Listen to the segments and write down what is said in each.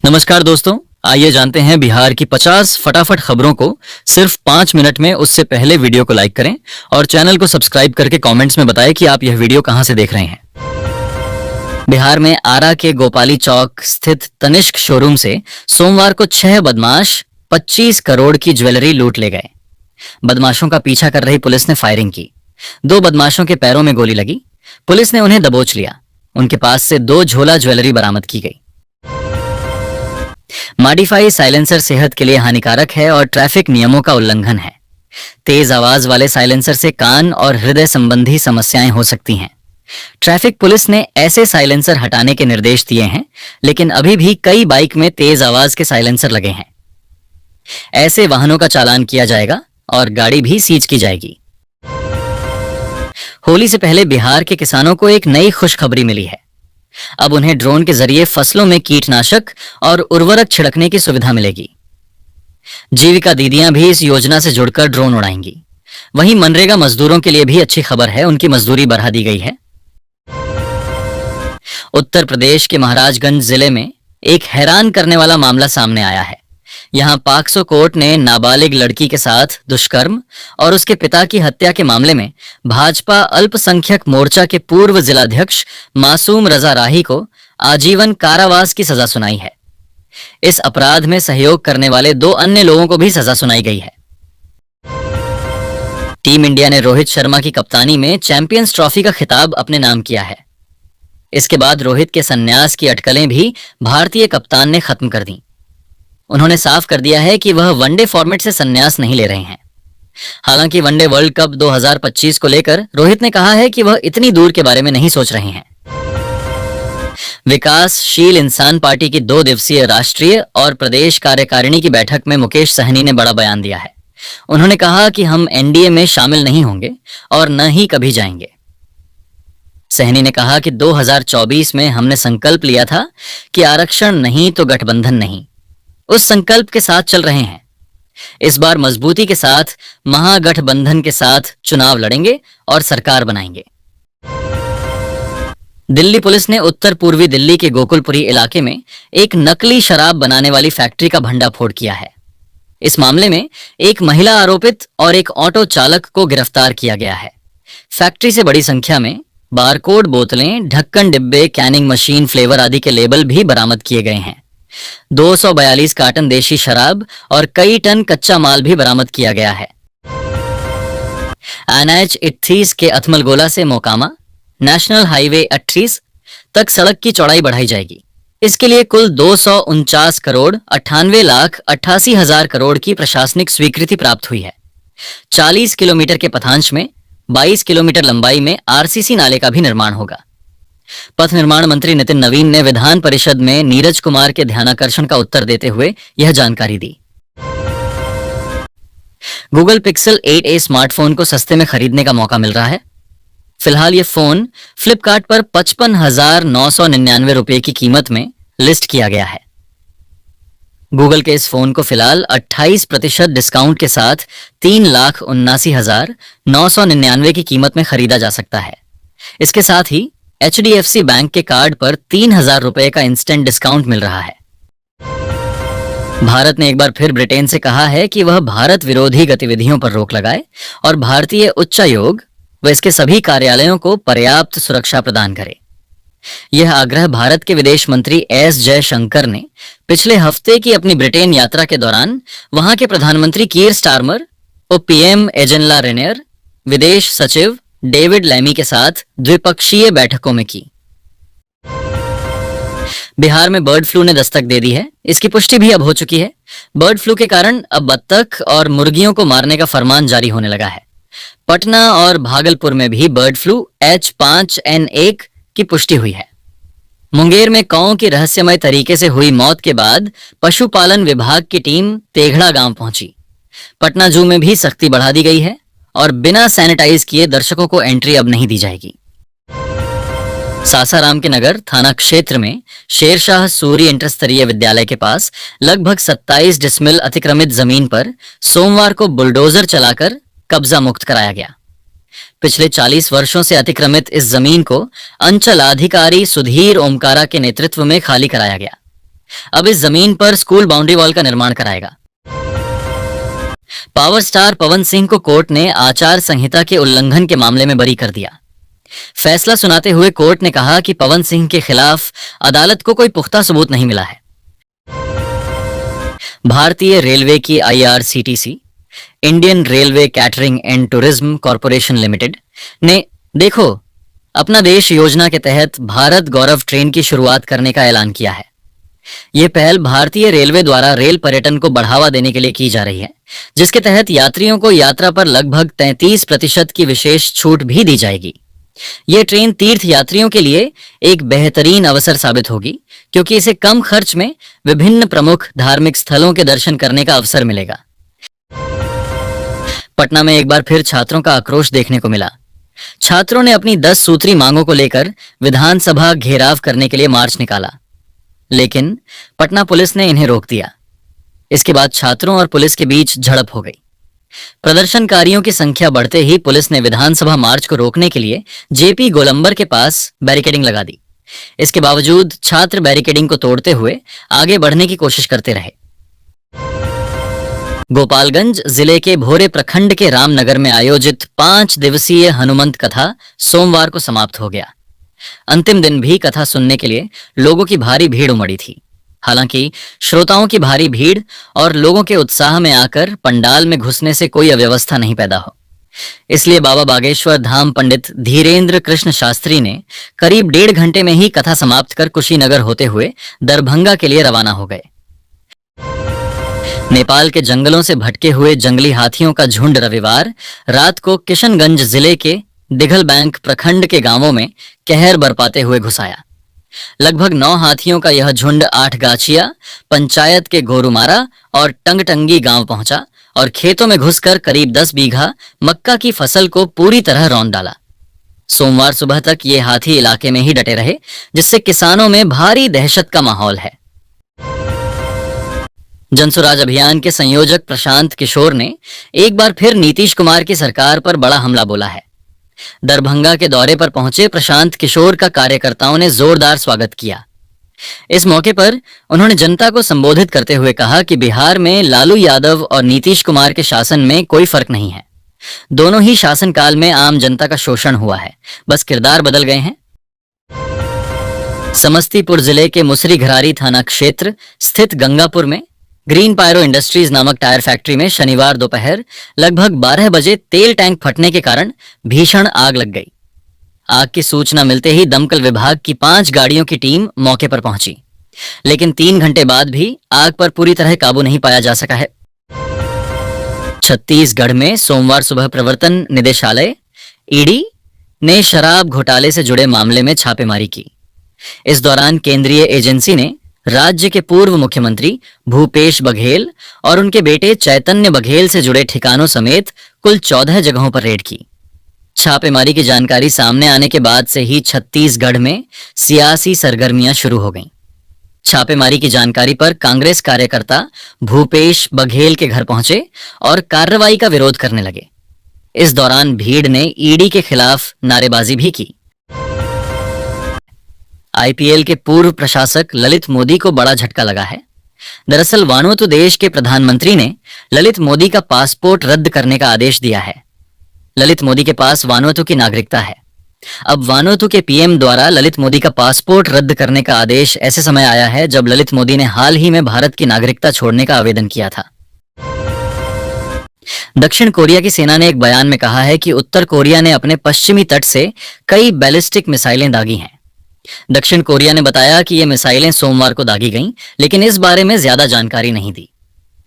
नमस्कार दोस्तों, आइए जानते हैं बिहार की 50 फटाफट खबरों को सिर्फ 5 मिनट में। उससे पहले वीडियो को लाइक करें और चैनल को सब्सक्राइब करके कमेंट्स में बताएं कि आप यह वीडियो कहां से देख रहे हैं। बिहार में आरा के गोपाली चौक स्थित तनिष्क शोरूम से सोमवार को 6 बदमाश 25 करोड़ की ज्वेलरी लूट ले गए। बदमाशों का पीछा कर रही पुलिस ने फायरिंग की। 2 बदमाशों के पैरों में गोली लगी। पुलिस ने उन्हें दबोच लिया। उनके पास से 2 झोला ज्वेलरी बरामद की गई। मॉडिफाई साइलेंसर सेहत के लिए हानिकारक है और ट्रैफिक नियमों का उल्लंघन है। तेज आवाज वाले साइलेंसर से कान और हृदय संबंधी समस्याएं हो सकती हैं। ट्रैफिक पुलिस ने ऐसे साइलेंसर हटाने के निर्देश दिए हैं, लेकिन अभी भी कई बाइक में तेज आवाज के साइलेंसर लगे हैं। ऐसे वाहनों का चालान किया जाएगा और गाड़ी भी सीज की जाएगी। होली से पहले बिहार के किसानों को एक नई खुशखबरी मिली है। अब उन्हें ड्रोन के जरिए फसलों में कीटनाशक और उर्वरक छिड़कने की सुविधा मिलेगी। जीविका दीदियां भी इस योजना से जुड़कर ड्रोन उड़ाएंगी। वहीं मनरेगा मजदूरों के लिए भी अच्छी खबर है, उनकी मजदूरी बढ़ा दी गई है। उत्तर प्रदेश के महाराजगंज जिले में एक हैरान करने वाला मामला सामने आया है। यहां पॉक्सो कोर्ट ने नाबालिग लड़की के साथ दुष्कर्म और उसके पिता की हत्या के मामले में भाजपा अल्पसंख्यक मोर्चा के पूर्व जिलाध्यक्ष मासूम रजा राही को आजीवन कारावास की सजा सुनाई है। इस अपराध में सहयोग करने वाले 2 अन्य लोगों को भी सजा सुनाई गई है। टीम इंडिया ने रोहित शर्मा की कप्तानी में चैंपियंस ट्रॉफी का खिताब अपने नाम किया है। इसके बाद रोहित के संन्यास की अटकलें भी भारतीय कप्तान ने खत्म कर दी। उन्होंने साफ कर दिया है कि वह वनडे फॉर्मेट से संन्यास नहीं ले रहे हैं। हालांकि वनडे वर्ल्ड कप 2025 को लेकर रोहित ने कहा है कि वह इतनी दूर के बारे में नहीं सोच रहे हैं। विकासशील इंसान पार्टी की 2 दिवसीय राष्ट्रीय और प्रदेश कार्यकारिणी की बैठक में मुकेश सहनी ने बड़ा बयान दिया है। उन्होंने कहा कि हम एनडीए में शामिल नहीं होंगे और न ही कभी जाएंगे। सहनी ने कहा कि 2024 में हमने संकल्प लिया था कि आरक्षण नहीं तो गठबंधन नहीं। उस संकल्प के साथ चल रहे हैं। इस बार मजबूती के साथ महागठबंधन के साथ चुनाव लड़ेंगे और सरकार बनाएंगे। दिल्ली पुलिस ने उत्तर पूर्वी दिल्ली के गोकुलपुरी इलाके में एक नकली शराब बनाने वाली फैक्ट्री का भंडाफोड़ किया है। इस मामले में एक महिला आरोपित और एक ऑटो चालक को गिरफ्तार किया गया है। फैक्ट्री से बड़ी संख्या में बारकोड बोतलें, ढक्कन डिब्बे, कैनिंग मशीन, फ्लेवर आदि के लेबल भी बरामद किए गए हैं। 242 कार्टन देशी शराब और कई टन कच्चा माल भी बरामद किया गया है। NH 38 के अथमलगोला से मोकामा नेशनल हाईवे 38 तक सड़क की चौड़ाई बढ़ाई जाएगी। इसके लिए कुल 249 करोड़ 98 लाख 88 हजार करोड़ की प्रशासनिक स्वीकृति प्राप्त हुई है। 40 किलोमीटर के पथांश में 22 किलोमीटर लंबाई में आरसीसी नाले का भी निर्माण होगा। पथ निर्माण मंत्री नितिन नवीन ने विधान परिषद में नीरज कुमार के ध्यानाकर्षण का उत्तर देते हुए यह जानकारी दी। गूगल पिक्सल 8a स्मार्टफोन को सस्ते में खरीदने का मौका मिल रहा है। फिलहाल यह फोन फ्लिपकार्ट पर 55,999 रुपए की कीमत में लिस्ट किया गया है। गूगल के इस फोन को फिलहाल 28% डिस्काउंट के साथ 3,79,999 की कीमत में खरीदा जा सकता है। इसके साथ ही HDFC बैंक के कार्ड पर 3,000 रुपए का इंस्टेंट डिस्काउंट मिल रहा है। भारत ने एक बार फिर ब्रिटेन से कहा है कि वह भारत विरोधी गतिविधियों पर रोक लगाए और भारतीय उच्चायोग व इसके सभी कार्यालयों को पर्याप्त सुरक्षा प्रदान करे। यह आग्रह भारत के विदेश मंत्री S जयशंकर ने पिछले हफ्ते की अपनी ब्रिटेन यात्रा के दौरान वहां के प्रधानमंत्री कीर स्टारमर और PM एजेंला रेनियर, विदेश सचिव डेविड लैमी के साथ द्विपक्षीय बैठकों में की। बिहार में बर्ड फ्लू ने दस्तक दे दी है। इसकी पुष्टि भी अब हो चुकी है। बर्ड फ्लू के कारण अब बत्तख और मुर्गियों को मारने का फरमान जारी होने लगा है। पटना और भागलपुर में भी बर्ड फ्लू H5N1 की पुष्टि हुई है। मुंगेर में कौओं की रहस्यमय तरीके से हुई मौत के बाद पशुपालन विभाग की टीम तेघड़ा गांव पहुंची। पटना जू में भी सख्ती बढ़ा दी गई है और बिना सैनिटाइज किए दर्शकों को एंट्री अब नहीं दी जाएगी। सासाराम के नगर थाना क्षेत्र में शेरशाह सूरी इंटर स्तरीय विद्यालय के पास लगभग 27 डिसमिल अतिक्रमित जमीन पर सोमवार को बुलडोजर चलाकर कब्जा मुक्त कराया गया। पिछले 40 वर्षों से अतिक्रमित इस जमीन को अंचलाधिकारी सुधीर ओमकारा के नेतृत्व में खाली कराया गया। अब इस जमीन पर स्कूल बाउंड्री वॉल का निर्माण कराएगा। पावर स्टार पवन सिंह को कोर्ट ने आचार संहिता के उल्लंघन के मामले में बरी कर दिया। फैसला सुनाते हुए कोर्ट ने कहा कि पवन सिंह के खिलाफ अदालत को कोई पुख्ता सबूत नहीं मिला है। भारतीय रेलवे की IRCTC, Indian railway catering and tourism corporation limited ने देखो अपना देश योजना के तहत भारत गौरव ट्रेन की शुरुआत करने का ऐलान किया है। यह पहल भारतीय रेलवे द्वारा रेल पर्यटन को बढ़ावा देने के लिए की जा रही है, जिसके तहत यात्रियों को यात्रा पर लगभग 33% की विशेष छूट भी दी जाएगी। यह ट्रेन तीर्थ यात्रियों के लिए एक बेहतरीन अवसर साबित होगी, क्योंकि इसे कम खर्च में विभिन्न प्रमुख धार्मिक स्थलों के दर्शन करने का अवसर मिलेगा। पटना में एक बार फिर छात्रों का आक्रोश देखने को मिला। छात्रों ने अपनी 10 सूत्री मांगों को लेकर विधानसभा घेराव करने के लिए मार्च निकाला, लेकिन पटना पुलिस ने इन्हें रोक दिया। इसके बाद छात्रों और पुलिस के बीच झड़प हो गई। प्रदर्शनकारियों की संख्या बढ़ते ही पुलिस ने विधानसभा मार्च को रोकने के लिए JP गोलंबर के पास बैरिकेडिंग लगा दी। इसके बावजूद छात्र बैरिकेडिंग को तोड़ते हुए आगे बढ़ने की कोशिश करते रहे। गोपालगंज जिले के भोरे प्रखंड के रामनगर में आयोजित 5 दिवसीय हनुमंत कथा सोमवार को समाप्त हो गया। अंतिम दिन भी कथा सुनने के लिए लोगों की भारी भीड़ उमड़ी थी। हालांकि श्रोताओं की भारी भीड़ और लोगों के उत्साह में आकर पंडाल में घुसने से कोई अव्यवस्था नहीं पैदा हो, इसलिए बाबा बागेश्वर धाम पंडित धीरेन्द्र कृष्ण शास्त्री ने करीब 1.5 घंटे में ही कथा समाप्त कर कुशीनगर होते हुए दरभंगा के लिए रवाना हो गए। नेपाल के जंगलों से भटके हुए जंगली हाथियों का झुंड रविवार रात को किशनगंज जिले के दिघल बैंक प्रखंड के गांवों में कहर बरपाते हुए घुस आया। लगभग 9 हाथियों का यह झुंड 8 गाछिया पंचायत के गोरुमारा और टंगटंगी गांव पहुंचा और खेतों में घुसकर करीब 10 बीघा मक्का की फसल को पूरी तरह रौंद डाला। सोमवार सुबह तक ये हाथी इलाके में ही डटे रहे, जिससे किसानों में भारी दहशत का माहौल है। जनसुराज अभियान के संयोजक प्रशांत किशोर ने एक बार फिर नीतीश कुमार की सरकार पर बड़ा हमला बोला है। दरभंगा के दौरे पर पहुंचे प्रशांत किशोर का कार्यकर्ताओं ने जोरदार स्वागत किया। इस मौके पर उन्होंने जनता को संबोधित करते हुए कहा कि बिहार में लालू यादव और नीतीश कुमार के शासन में कोई फर्क नहीं है। दोनों ही शासनकाल में आम जनता का शोषण हुआ है, बस किरदार बदल गए हैं। समस्तीपुर जिले के मुसरी घरारी थाना क्षेत्र स्थित गंगापुर में ग्रीन पायरो इंडस्ट्रीज नामक टायर फैक्ट्री में शनिवार दोपहर लगभग 12 बजे तेल टैंक फटने के कारण भीषण आग लग गई। आग की सूचना मिलते ही दमकल विभाग की 5 गाड़ियों की टीम मौके पर पहुंची, लेकिन 3 घंटे बाद भी आग पर पूरी तरह काबू नहीं पाया जा सका है। छत्तीसगढ़ में सोमवार सुबह प्रवर्तन निदेशालय ईडी ने शराब घोटाले से जुड़े मामले में छापेमारी की। इस दौरान केंद्रीय एजेंसी ने राज्य के पूर्व मुख्यमंत्री भूपेश बघेल और उनके बेटे चैतन्य बघेल से जुड़े ठिकानों समेत कुल 14 जगहों पर रेड की। छापेमारी की जानकारी सामने आने के बाद से ही छत्तीसगढ़ में सियासी सरगर्मियां शुरू हो गईं। छापेमारी की जानकारी पर कांग्रेस कार्यकर्ता भूपेश बघेल के घर पहुंचे और कार्रवाई का विरोध करने लगे। इस दौरान भीड़ ने ईडी के खिलाफ नारेबाजी भी की। IPL के पूर्व प्रशासक ललित मोदी को बड़ा झटका लगा है। दरअसल वानुअतु देश के प्रधानमंत्री ने ललित मोदी का पासपोर्ट रद्द करने का आदेश दिया है। ललित मोदी के पास वानुअतु की नागरिकता है। अब वानुअतु के PM द्वारा ललित मोदी का पासपोर्ट रद्द करने का आदेश ऐसे समय आया है जब ललित मोदी ने हाल ही में भारत की नागरिकता छोड़ने का आवेदन किया था। दक्षिण कोरिया की सेना ने एक बयान में कहा है कि उत्तर कोरिया ने अपने पश्चिमी तट से कई बैलिस्टिक मिसाइलें दागी हैं। दक्षिण कोरिया ने बताया कि ये मिसाइलें सोमवार को दागी गईं, लेकिन इस बारे में ज्यादा जानकारी नहीं दी।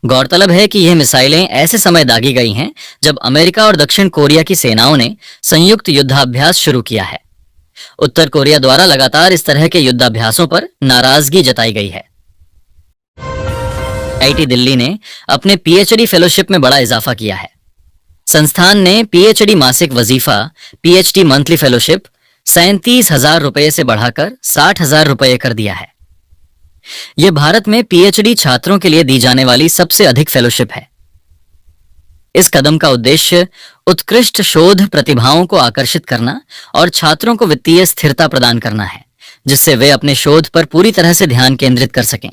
गौरतलब है कि यह मिसाइलें ऐसे समय दागी गई हैं जब अमेरिका और दक्षिण कोरिया की सेनाओं ने संयुक्त युद्धाभ्यास शुरू किया है। उत्तर कोरिया द्वारा लगातार इस तरह के युद्धाभ्यासों पर नाराजगी जताई गई है। IIT दिल्ली ने अपने PhD फेलोशिप में बड़ा इजाफा किया है। संस्थान ने PhD मासिक वजीफा PhD मंथली फेलोशिप 37,000 रुपए से बढ़ाकर 60,000 रुपए कर दिया है। यह भारत में PhD छात्रों के लिए दी जाने वाली सबसे अधिक फेलोशिप है। इस कदम का उद्देश्य उत्कृष्ट शोध प्रतिभाओं को आकर्षित करना और छात्रों को वित्तीय स्थिरता प्रदान करना है, जिससे वे अपने शोध पर पूरी तरह से ध्यान केंद्रित कर सकें।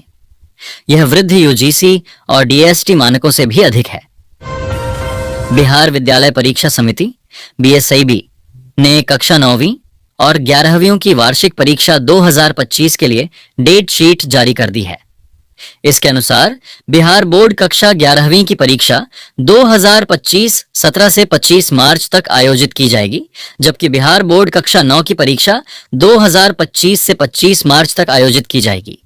यह वृद्ध यूजीसी और डीएसटी मानकों से भी अधिक है। बिहार विद्यालय परीक्षा समिति बीएसआईबी ने कक्षा 9वीं और 11वीं की वार्षिक परीक्षा 2025 के लिए डेट शीट जारी कर दी है। इसके अनुसार बिहार बोर्ड कक्षा 11वीं की परीक्षा 2025 17 से 25 मार्च तक आयोजित की जाएगी, जबकि बिहार बोर्ड कक्षा 9 की परीक्षा 2025 से 25 मार्च तक आयोजित की जाएगी।